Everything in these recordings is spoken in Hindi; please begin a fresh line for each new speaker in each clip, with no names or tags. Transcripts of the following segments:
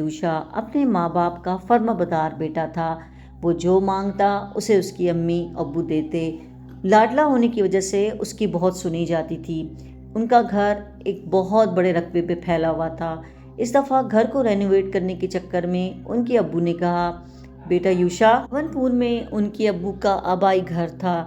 यूशा अपने माँ बाप का फर्माबरदार बेटा था। वो जो मांगता उसे उसकी अम्मी अब्बू देते। लाडला होने की वजह से उसकी बहुत सुनी जाती थी। उनका घर एक बहुत बड़े रकबे पे फैला हुआ था। इस दफ़ा घर को रेनोवेट करने के चक्कर में उनके अब्बू ने कहा, बेटा यूशा, भवनपुर में उनके अब्बू का आबाई घर था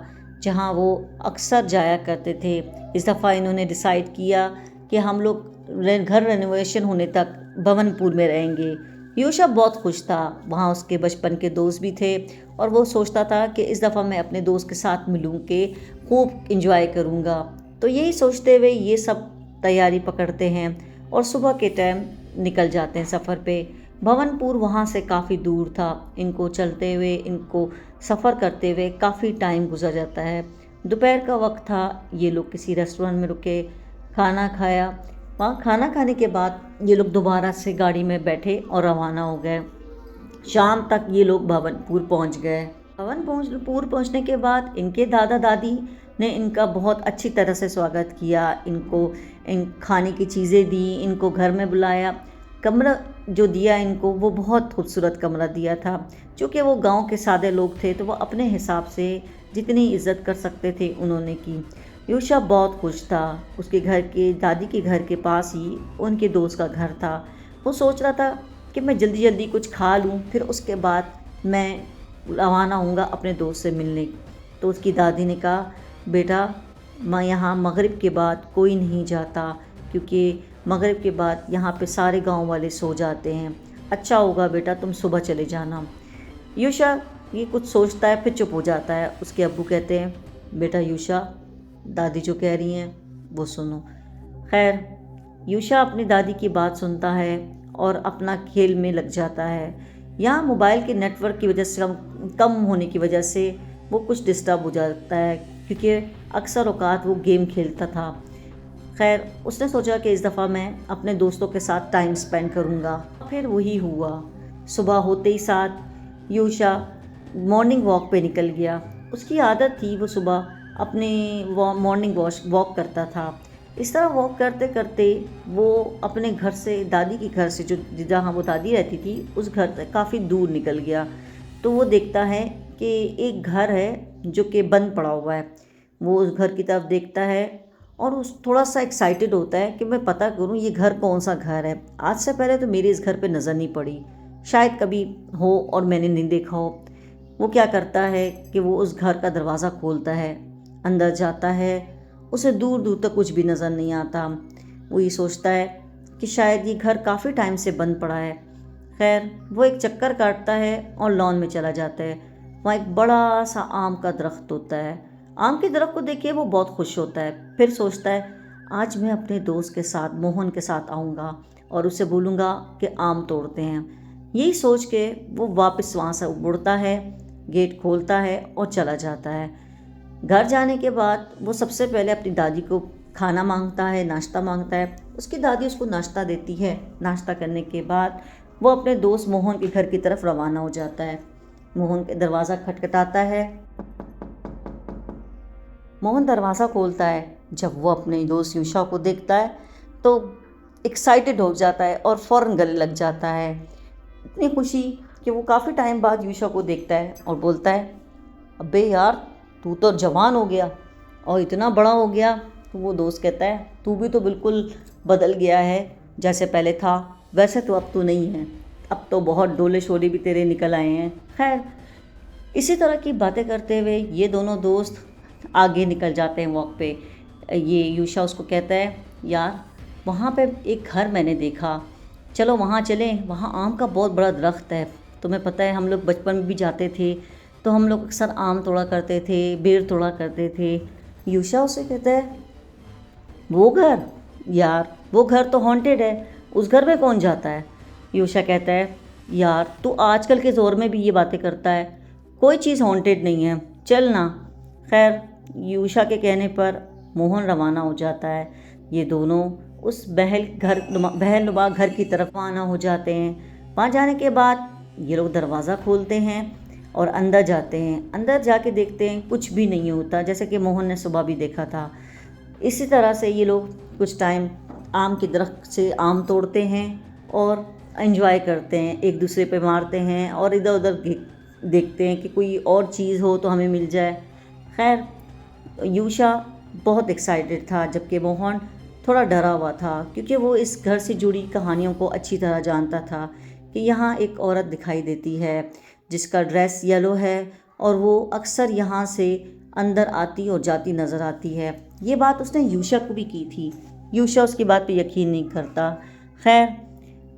जहाँ वो अक्सर जाया करते थे। इस दफ़ा इन्होंने डिसाइड किया कि हम लोग घर रेनोवेशन होने तक भवनपुर में रहेंगे। यूशा बहुत खुश था। वहाँ उसके बचपन के दोस्त भी थे और वो सोचता था कि इस दफ़ा मैं अपने दोस्त के साथ मिलूँ के खूब इंजॉय करूँगा। तो यही सोचते हुए ये सब तैयारी पकड़ते हैं और सुबह के टाइम निकल जाते हैं सफ़र पे। भवनपुर वहाँ से काफ़ी दूर था। इनको चलते हुए, इनको सफ़र करते हुए काफ़ी टाइम गुजर जाता है। दोपहर का वक्त था। ये लोग किसी रेस्टोरेंट में रुके, खाना खाया। वहाँ खाना खाने के बाद ये लोग दोबारा से गाड़ी में बैठे और रवाना हो गए। शाम तक ये लोग भवनपुर पहुँच गए। भवनपुर पहुँचने के बाद इनके दादा दादी ने इनका बहुत अच्छी तरह से स्वागत किया। इनको खाने की चीज़ें दी, इनको घर में बुलाया। कमरा जो दिया इनको, वो बहुत खूबसूरत कमरा दिया था। चूँकि वो गांव के सादे लोग थे तो वो अपने हिसाब से जितनी इज्जत कर सकते थे उन्होंने की। यूशा बहुत खुश था। उसके घर के दादी के घर के पास ही उनके दोस्त का घर था। वो सोच रहा था कि मैं जल्दी जल्दी कुछ खा लूँ, फिर उसके बाद मैं रवाना होऊंगा अपने दोस्त से मिलने। तो उसकी दादी ने कहा, बेटा, मैं यहाँ मगरिब के बाद कोई नहीं जाता, क्योंकि मगरिब के बाद यहाँ पे सारे गांव वाले सो जाते हैं। अच्छा होगा बेटा तुम सुबह चले जाना। यूशा ये कुछ सोचता है, फिर चुप हो जाता है। उसके अब्बू कहते हैं, बेटा यूशा, दादी जो कह रही हैं वो सुनो। खैर, यूशा अपनी दादी की बात सुनता है और अपना खेल में लग जाता है। यहाँ मोबाइल के नेटवर्क की वजह से कम होने की वजह से वो कुछ डिस्टर्ब हो जाता है, क्योंकि अक्सर औकात वो गेम खेलता था। खैर, उसने सोचा कि इस दफ़ा मैं अपने दोस्तों के साथ टाइम स्पेंड करूँगा। फिर वही हुआ। सुबह होते ही साथ यूशा मॉर्निंग वॉक पे निकल गया। उसकी आदत थी वो सुबह अपने मॉर्निंग वॉक करता था। इस तरह वॉक करते करते वो अपने घर से, दादी के घर से, जो जहाँ वो दादी रहती थी, उस घर तक काफ़ी दूर निकल गया। तो वो देखता है कि एक घर है जो कि बंद पड़ा हुआ है। वो उस घर की तरफ देखता है और उस थोड़ा सा एक्साइटेड होता है कि मैं पता करूं ये घर कौन सा घर है। आज से पहले तो मेरे इस घर पे नज़र नहीं पड़ी, शायद कभी हो और मैंने नहीं देखा हो। वो क्या करता है कि वो उस घर का दरवाज़ा खोलता है, अंदर जाता है। उसे दूर दूर तक कुछ भी नज़र नहीं आता। वो ये सोचता है कि शायद ये घर काफ़ी टाइम से बंद पड़ा है। खैर, वो एक चक्कर काटता है और लॉन में चला जाता है। वहाँ एक बड़ा सा आम का दरख्त होता है। आम के दरख्त को देख के वो बहुत खुश होता है। फिर सोचता है, आज मैं अपने दोस्त के साथ, मोहन के साथ आऊँगा और उसे बोलूँगा कि आम तोड़ते हैं। यही सोच के वो वापस वहाँ से उड़ता है, गेट खोलता है और चला जाता है। घर जाने के बाद वो सबसे पहले अपनी दादी को खाना मांगता है, नाश्ता मांगता है। उसकी दादी उसको नाश्ता देती है। नाश्ता करने के बाद वो अपने दोस्त मोहन के घर की तरफ रवाना हो जाता है। मोहन के दरवाज़ा खटखटाता है। मोहन दरवाज़ा खोलता है। जब वो अपने दोस्त यूशा को देखता है तो एक्साइटेड हो जाता है और फ़ौरन गले लग जाता है। इतनी खुशी कि वो काफ़ी टाइम बाद यूशा को देखता है और बोलता है, अबे यार, तू तो जवान हो गया और इतना बड़ा हो गया। तो वो दोस्त कहता है, तू भी तो बिल्कुल बदल गया है, जैसे पहले था वैसे तो अब तो नहीं है, अब तो बहुत डोले शोले भी तेरे निकल आए हैं। खैर, इसी तरह की बातें करते हुए ये दोनों दोस्त आगे निकल जाते हैं वॉक पे। ये यूशा उसको कहता है, यार वहाँ पे एक घर मैंने देखा, चलो वहाँ चलें, वहाँ आम का बहुत बड़ा दरख्त है। तुम्हें पता है हम लोग बचपन में भी जाते थे तो हम लोग अक्सर आम तोड़ा करते थे, बेर तोड़ा करते थे। यूशा उसे कहता है, वो घर? यार वो घर तो हॉन्टेड है, उस घर में कौन जाता है? यूशा कहता है, यार तू आजकल के ज़ोर में भी ये बातें करता है, कोई चीज़ हॉन्टेड नहीं है, चल ना। खैर, यूशा के कहने पर मोहन रवाना हो जाता है। ये दोनों उस बहलनुमा घर की तरफ रवाना हो जाते हैं। वहाँ जाने के बाद ये लोग दरवाज़ा खोलते हैं और अंदर जाते हैं। अंदर जाके देखते हैं कुछ भी नहीं होता, जैसे कि मोहन ने सुबह भी देखा था। इसी तरह से ये लोग कुछ टाइम आम के दरख्त से आम तोड़ते हैं और एंजॉय करते हैं, एक दूसरे पे मारते हैं और इधर उधर देखते हैं कि कोई और चीज़ हो तो हमें मिल जाए। खैर, यूशा बहुत एक्साइटेड था, जबकि मोहन थोड़ा डरा हुआ था, क्योंकि वो इस घर से जुड़ी कहानियों को अच्छी तरह जानता था कि यहाँ एक औरत दिखाई देती है जिसका ड्रेस येलो है और वो अक्सर यहाँ से अंदर आती और जाती नज़र आती है। ये बात उसने यूशा को भी की थी। यूशा उसकी बात पे यकीन नहीं करता। खैर,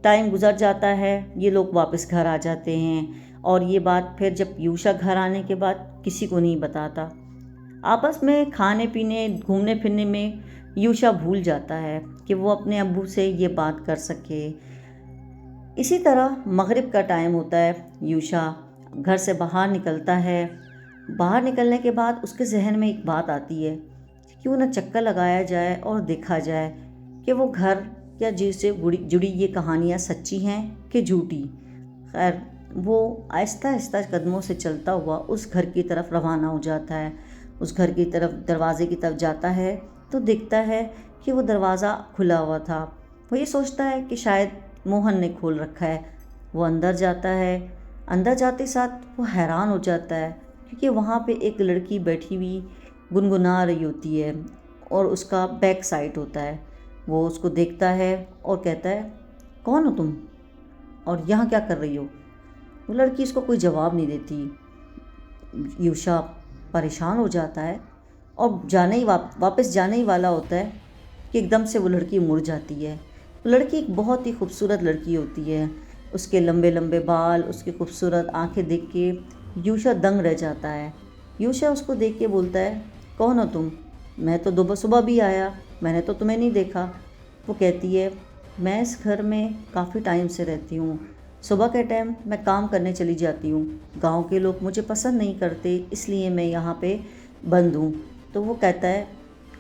टाइम गुजर जाता है, ये लोग वापस घर आ जाते हैं और ये बात फिर जब यूशा घर आने के बाद किसी को नहीं बताता। आपस में खाने पीने घूमने फिरने में यूशा भूल जाता है कि वो अपने अब्बू से ये बात कर सके। इसी तरह मगरिब का टाइम होता है, यूशा घर से बाहर निकलता है। बाहर निकलने के बाद उसके जहन में एक बात आती है, क्यों ना चक्कर लगाया जाए और देखा जाए कि वो घर या जिससे जुड़ी ये कहानियाँ सच्ची हैं कि झूठी। खैर, वो आहिस्ता आहिस्ता कदमों से चलता हुआ उस घर की तरफ रवाना हो जाता है। उस घर की तरफ दरवाजे की तरफ जाता है तो देखता है कि वो दरवाज़ा खुला हुआ था। वो ये सोचता है कि शायद मोहन ने खोल रखा है। वो अंदर जाता है। अंदर जाते साथ वो हैरान हो जाता है, क्योंकि वहाँ पे एक लड़की बैठी हुई गुनगुना रही होती है और उसका बैक साइड होता है। वो उसको देखता है और कहता है, कौन हो तुम और यहाँ क्या कर रही हो? वो लड़की उसको कोई जवाब नहीं देती। यूशा परेशान हो जाता है और वापस जाने ही वाला होता है कि एकदम से वो लड़की मुड़ जाती है। वो लड़की एक बहुत ही खूबसूरत लड़की होती है। उसके लंबे लंबे बाल, उसकी खूबसूरत आंखें देख के यूशा दंग रह जाता है। यूशा उसको देख के बोलता है, कौन हो तुम? मैं तो सुबह भी आया, मैंने तो तुम्हें नहीं देखा। वो कहती है, मैं इस घर में काफ़ी टाइम से रहती हूँ। सुबह के टाइम मैं काम करने चली जाती हूँ। गांव के लोग मुझे पसंद नहीं करते, इसलिए मैं यहाँ पे बंद हूँ। तो वो कहता है,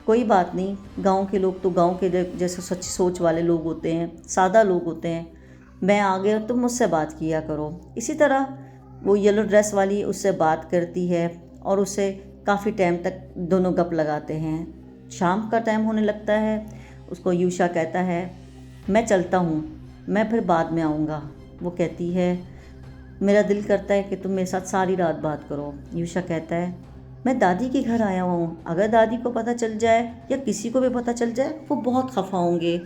कोई बात नहीं, गांव के लोग तो गांव के जैसे सच्ची सोच वाले लोग होते हैं, सादा लोग होते हैं। मैं आ गया, तुम मुझसे बात किया करो। इसी तरह वो येलो ड्रेस वाली उससे बात करती है और उससे काफ़ी टाइम तक दोनों गप लगाते हैं। शाम का टाइम होने लगता है। उसको यूशा कहता है, मैं चलता हूँ, मैं फिर बाद में आऊँगा। वो कहती है, मेरा दिल करता है कि तुम मेरे साथ सारी रात बात करो। यूशा कहता है, मैं दादी के घर आया हूँ, अगर दादी को पता चल जाए या किसी को भी पता चल जाए वो बहुत खफा होंगे।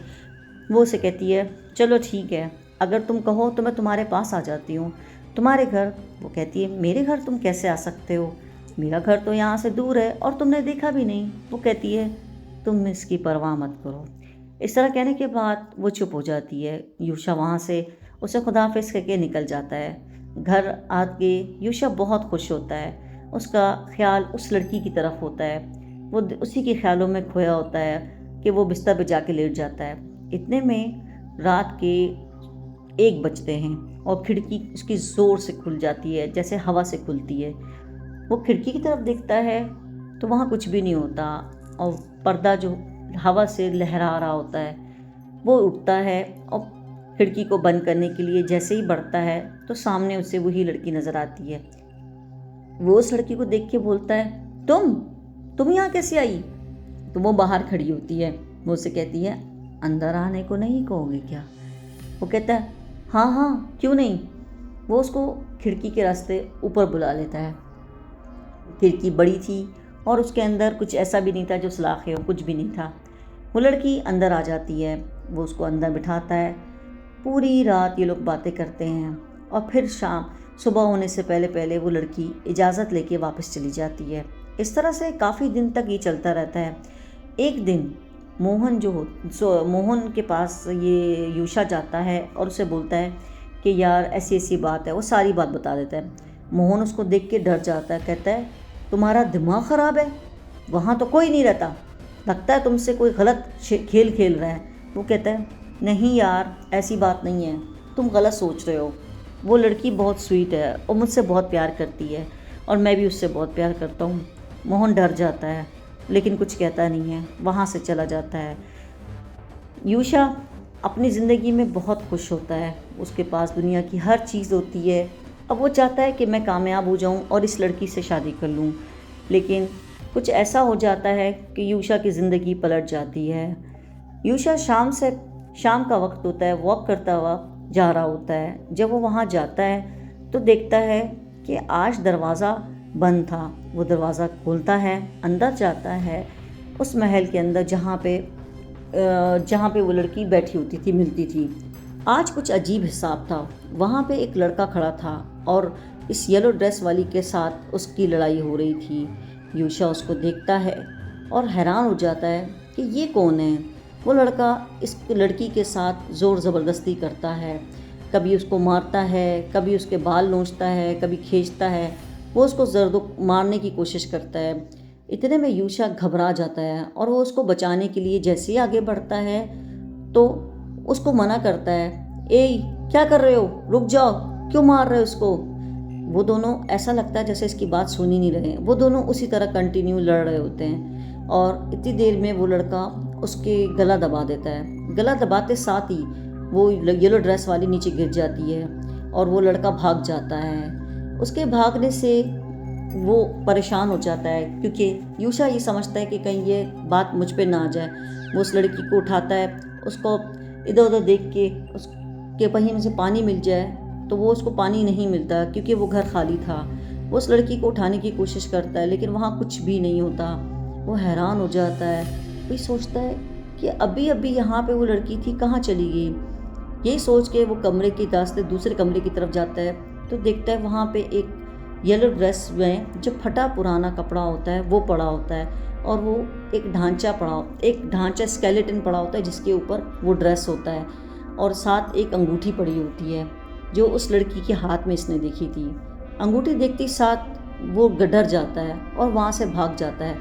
वो उसे कहती है, चलो ठीक है, अगर तुम कहो तो मैं तुम्हारे पास आ जाती हूँ। तुम्हारे घर? वो कहती है, मेरे घर तुम कैसे आ सकते हो? मेरा घर तो यहाँ से दूर है और तुमने देखा भी नहीं। वो कहती है, तुम इसकी परवाह मत करो। इस तरह कहने के बाद वो चुप हो जाती है। यूशा वहाँ से उसे खुदाफिज करके निकल जाता है। घर आके यूशा बहुत खुश होता है। उसका ख्याल उस लड़की की तरफ होता है। वो उसी के ख्यालों में खोया होता है कि वो बिस्तर पे जाके लेट जाता है। इतने में रात के 1 बजते हैं और खिड़की उसकी ज़ोर से खुल जाती है, जैसे हवा से खुलती है। वो खिड़की की तरफ देखता है तो वहाँ कुछ भी नहीं होता और पर्दा जो हवा से लहरा रहा होता है वो उठता है और खिड़की को बंद करने के लिए जैसे ही बढ़ता है तो सामने उसे वही लड़की नज़र आती है। वो उस लड़की को देख के बोलता है, तुम यहाँ कैसे आई? तो वो बाहर खड़ी होती है। वो उसे कहती है, अंदर आने को नहीं कहोगे क्या? वो कहता है, हाँ हाँ, क्यों नहीं। वो उसको खिड़की के रास्ते ऊपर बुला लेता है। खिड़की बड़ी थी और उसके अंदर कुछ ऐसा भी नहीं था जो सलाखें हो, कुछ भी नहीं था। वो लड़की अंदर आ जाती है। वो उसको अंदर बिठाता है। पूरी रात ये लोग बातें करते हैं और फिर सुबह होने से पहले पहले वो लड़की इजाज़त लेके वापस चली जाती है। इस तरह से काफ़ी दिन तक ये चलता रहता है। एक दिन मोहन के पास ये यूशा जाता है और उसे बोलता है कि यार ऐसी ऐसी बात है। वो सारी बात बता देता है। मोहन उसको देख के डर जाता है, कहता है, तुम्हारा दिमाग ख़राब है, वहाँ तो कोई नहीं रहता, लगता है तुमसे कोई गलत खेल खेल रहा है। वो कहता है, नहीं यार, ऐसी बात नहीं है, तुम गलत सोच रहे हो। वो लड़की बहुत स्वीट है और मुझसे बहुत प्यार करती है और मैं भी उससे बहुत प्यार करता हूँ। मोहन डर जाता है लेकिन कुछ कहता नहीं है, वहाँ से चला जाता है। यूशा अपनी ज़िंदगी में बहुत खुश होता है। उसके पास दुनिया की हर चीज़ होती है। अब वो चाहता है कि मैं कामयाब हो जाऊँ और इस लड़की से शादी कर लूँ, लेकिन कुछ ऐसा हो जाता है कि यूशा की ज़िंदगी पलट जाती है। यूशा शाम का वक्त होता है, वॉक करता हुआ जा रहा होता है। जब वो वहाँ जाता है तो देखता है कि आज दरवाज़ा बंद था। वो दरवाज़ा खोलता है, अंदर जाता है उस महल के अंदर जहाँ पे वो लड़की बैठी होती थी, मिलती थी। आज कुछ अजीब हिसाब था। वहाँ पे एक लड़का खड़ा था और इस येलो ड्रेस वाली के साथ उसकी लड़ाई हो रही थी। यूशा उसको देखता है और हैरान हो जाता है कि ये कौन है। वो लड़का इस लड़की के साथ ज़ोर ज़बरदस्ती करता है, कभी उसको मारता है, कभी उसके बाल नोचता है, कभी खींचता है। वो उसको ज़र्दो मारने की कोशिश करता है। इतने में यूशा घबरा जाता है और वो उसको बचाने के लिए जैसे ही आगे बढ़ता है तो उसको मना करता है, ए क्या कर रहे हो, रुक जाओ, क्यों मार रहे हो उसको। वो दोनों, ऐसा लगता है जैसे इसकी बात सुन ही नहीं रहे हैं। वो दोनों उसी तरह कंटिन्यू लड़ रहे होते हैं और इतनी देर में वो लड़का उसके गला दबा देता है। गला दबाते साथ ही वो येलो ड्रेस वाली नीचे गिर जाती है और वो लड़का भाग जाता है। उसके भागने से वो परेशान हो जाता है क्योंकि यूशा ये समझता है कि कहीं ये बात मुझ पे ना आ जाए। वो उस लड़की को उठाता है, उसको इधर उधर देख के उसके पहिए में से पानी मिल जाए तो वो उसको पानी नहीं मिलता क्योंकि वो घर खाली था। वो उस लड़की को उठाने की कोशिश करता है लेकिन वहाँ कुछ भी नहीं होता। वो हैरान हो जाता है। वो सोचता है कि अभी अभी यहाँ पे वो लड़की थी, कहाँ चली गई। यही सोच के वो कमरे के रास्ते दूसरे कमरे की तरफ जाता है तो देखता है वहाँ पे एक येलो ड्रेस में जो फटा पुराना कपड़ा होता है वो पड़ा होता है और वो एक ढांचा स्केलेटन पड़ा होता है जिसके ऊपर वो ड्रेस होता है और साथ एक अंगूठी पड़ी होती है जो उस लड़की के हाथ में इसने देखी थी। अंगूठी देखते साथ वो डर जाता है और वहाँ से भाग जाता है।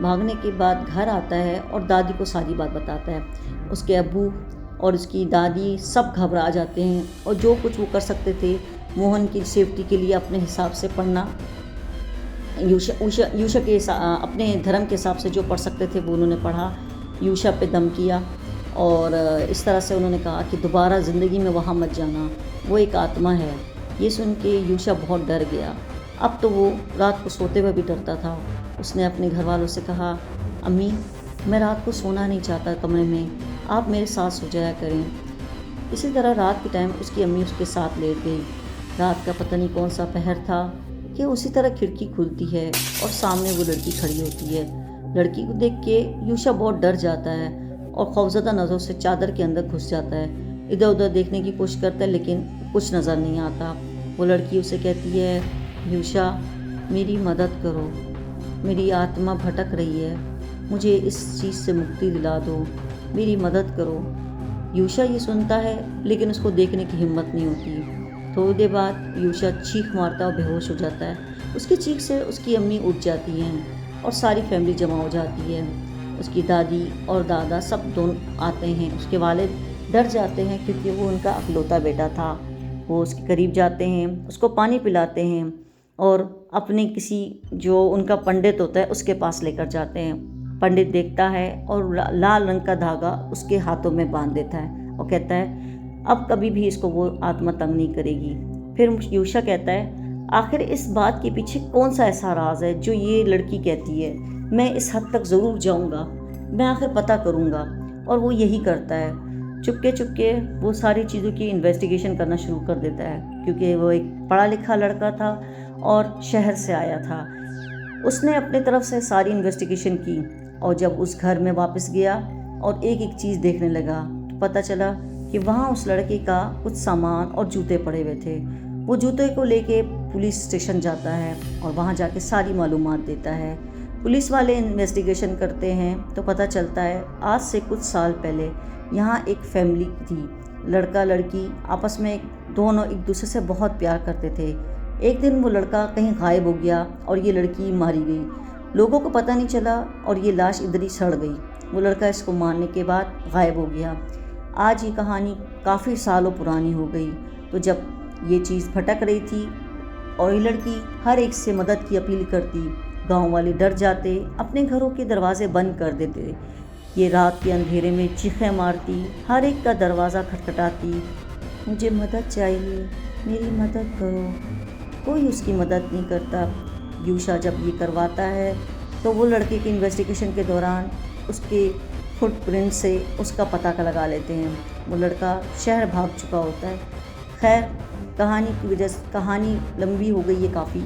भागने के बाद घर आता है और दादी को सारी बात बताता है। उसके अब्बू और उसकी दादी सब घबरा जाते हैं और जो कुछ वो कर सकते थे मोहन की सेफ्टी के लिए अपने हिसाब से पढ़ना, यूशा के अपने धर्म के हिसाब से जो पढ़ सकते थे वो उन्होंने पढ़ा। यूशा पे दम किया और इस तरह से उन्होंने कहा कि दोबारा ज़िंदगी में वहाँ मत जाना, वो एक आत्मा है। ये सुन के यूशा बहुत डर गया। अब तो वो रात को सोते हुए भी डरता था। उसने अपने घर वालों से कहा, अम्मी मैं रात को सोना नहीं चाहता कमरे में, आप मेरे साथ सो जाया करें। इसी तरह रात के टाइम उसकी अम्मी उसके साथ लेट गई। रात का पता नहीं कौन सा पहर था कि उसी तरह खिड़की खुलती है और सामने वो लड़की खड़ी होती है। लड़की को देख के यूशा बहुत डर जाता है और खौफज़दा नज़रों से चादर के अंदर घुस जाता है। इधर उधर देखने की कोशिश करता है लेकिन कुछ नज़र नहीं आता। वो लड़की उसे कहती है, यूशा मेरी मदद करो, मेरी आत्मा भटक रही है, मुझे इस चीज़ से मुक्ति दिला दो, मेरी मदद करो। यूशा ये सुनता है लेकिन उसको देखने की हिम्मत नहीं होती। थोड़ी देर बाद यूशा चीख मारता और बेहोश हो जाता है। उसकी चीख से उसकी अम्मी उठ जाती हैं और सारी फैमिली जमा हो जाती है। उसकी दादी और दादा सब दोनों आते हैं। उसके वालिद डर जाते हैं क्योंकि वो उनका अकलौता बेटा था। वो उसके करीब जाते हैं, उसको पानी पिलाते हैं और अपने किसी जो उनका पंडित होता है उसके पास लेकर जाते हैं। पंडित देखता है और लाल रंग का धागा उसके हाथों में बांध देता है और कहता है अब कभी भी इसको वो आत्मा तंग नहीं करेगी। फिर यूशा कहता है, आखिर इस बात के पीछे कौन सा ऐसा राज है जो ये लड़की कहती है, मैं इस हद तक ज़रूर जाऊंगा, मैं आखिर पता करूंगा। और वो यही करता है। चुपके चुपके वो सारी चीज़ों की इन्वेस्टिगेशन करना शुरू कर देता है क्योंकि वो एक पढ़ा लिखा लड़का था और शहर से आया था। उसने अपने तरफ से सारी इन्वेस्टिगेशन की और जब उस घर में वापस गया और एक एक चीज़ देखने लगा तो पता चला कि वहाँ उस लड़के का कुछ सामान और जूते पड़े हुए थे। वो जूते को लेके पुलिस स्टेशन जाता है और वहाँ जाके सारी मालूमात देता है। पुलिस वाले इन्वेस्टिगेशन करते हैं तो पता चलता है आज से कुछ साल पहले यहाँ एक फैमिली थी। लड़का लड़की आपस में दोनों एक दूसरे से बहुत प्यार करते थे। एक दिन वो लड़का कहीं गायब हो गया और ये लड़की मारी गई। लोगों को पता नहीं चला और ये लाश इधर ही सड़ गई। वो लड़का इसको मारने के बाद गायब हो गया। आज ये कहानी काफ़ी सालों पुरानी हो गई। तो जब ये चीज़ भटक रही थी और ये लड़की हर एक से मदद की अपील करती, गांव वाले डर जाते, अपने घरों के दरवाजे बंद कर देते। ये रात के अंधेरे में चीखें मारती, हर एक का दरवाज़ा खटखटाती, मुझे मदद चाहिए, मेरी मदद करो। कोई उसकी मदद नहीं करता। यूशा जब ये करवाता है तो वो लड़के के इन्वेस्टिगेशन के दौरान उसके फुटप्रिंट से उसका पता लगा लेते हैं। वो लड़का शहर भाग चुका होता है। खैर, कहानी की वजह से कहानी लंबी हो गई है काफ़ी।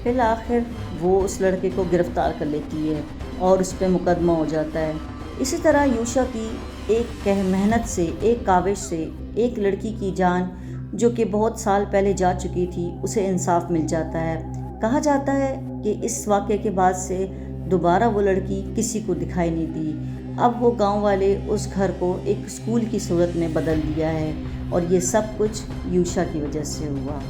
फिर आखिर वो उस लड़के को गिरफ़्तार कर लेती है और उस पर मुकदमा हो जाता है। इसी तरह यूशा की एक मेहनत से, एक काविश से एक लड़की की जान जो कि बहुत साल पहले जा चुकी थी, उसे इंसाफ मिल जाता है। कहा जाता है कि इस वाक़े के बाद से दोबारा वो लड़की किसी को दिखाई नहीं दी। अब वो गांव वाले उस घर को एक स्कूल की सूरत में बदल दिया है और ये सब कुछ यूशा की वजह से हुआ।